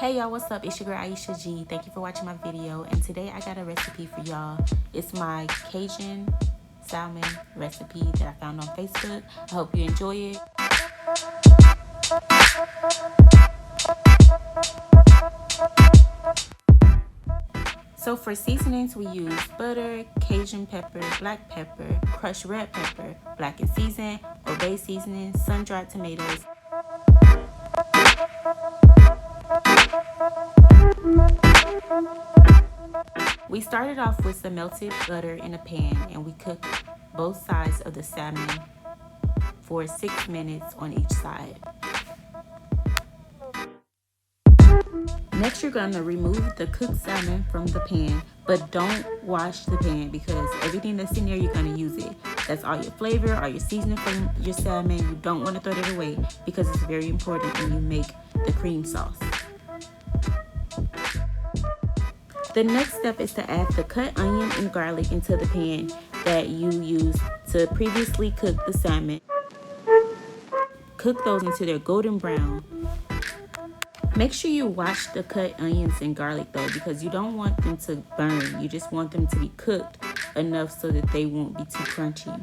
Hey y'all, what's up? It's your girl Aisha G. Thank you for watching my video, and today I got a recipe for y'all. It's my Cajun salmon recipe that I found on Facebook. I hope you enjoy it. So for seasonings, we use butter, Cajun pepper, black pepper, crushed red pepper, black and seasoned, or bay seasoning, sun-dried tomatoes. We started off with some melted butter in a pan, and we cooked both sides of the salmon for 6 minutes on each side. Next, you're going to remove the cooked salmon from the pan, but don't wash the pan because everything that's in there, you're going to use it. That's all your flavor, all your seasoning from your salmon. You don't want to throw it away because it's very important when you make the cream sauce. The next step is to add the cut onion and garlic into the pan that you used to previously cook the salmon. Cook those until they're golden brown. Make sure you wash the cut onions and garlic though, because you don't want them to burn. You just want them to be cooked enough so that they won't be too crunchy.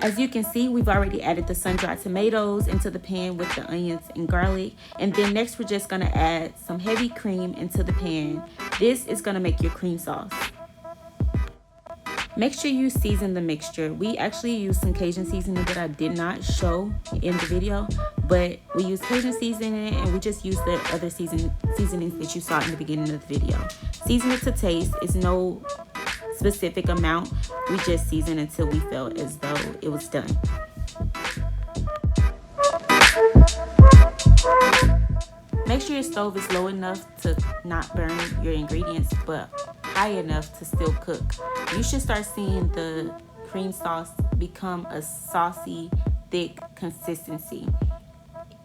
As you can see, we've already added the sun-dried tomatoes into the pan with the onions and garlic. And then next, we're just gonna add some heavy cream into the pan. This is gonna make your cream sauce. Make sure you season the mixture. We actually used some Cajun seasoning that I did not show in the video, but we used Cajun seasoning and we just used the other seasonings that you saw in the beginning of the video. Season it to taste. It's no specific amount. We just seasoned until we felt as though it was done. Make sure your stove is low enough to not burn your ingredients, but high enough to still cook. You should start seeing the cream sauce become a saucy, thick consistency.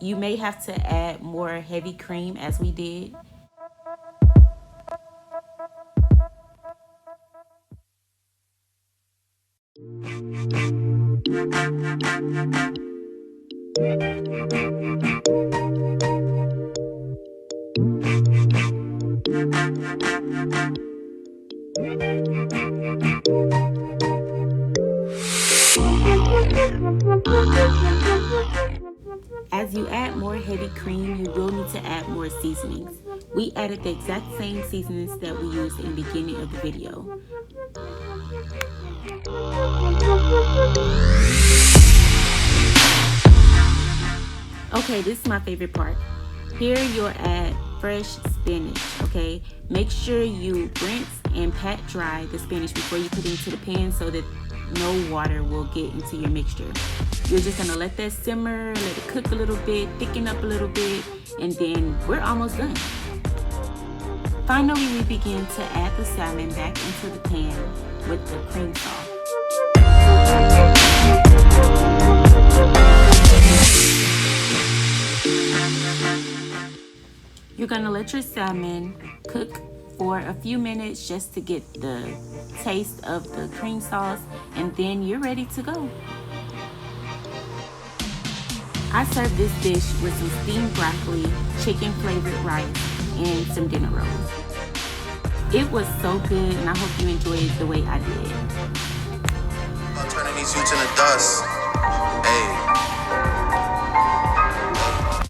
You may have to add more heavy cream as we did. As you add more heavy cream, you will need to add more seasonings. We added the exact same seasonings that we used in the beginning of the video. Okay, this is my favorite part. Here you'll add fresh spinach, okay? Make sure you rinse and pat dry the spinach before you put it into the pan so that no water will get into your mixture. You're just gonna let that simmer, let it cook a little bit, thicken up a little bit, and then we're almost done. Finally, we begin to add the salmon back into the pan with the cream sauce. You're gonna let your salmon cook for a few minutes just to get the taste of the cream sauce, and then you're ready to go. I served this dish with some steamed broccoli, chicken flavored rice, and some dinner rolls. It was so good, and I hope you enjoyed it the way I did. I'm turning these youths into dust.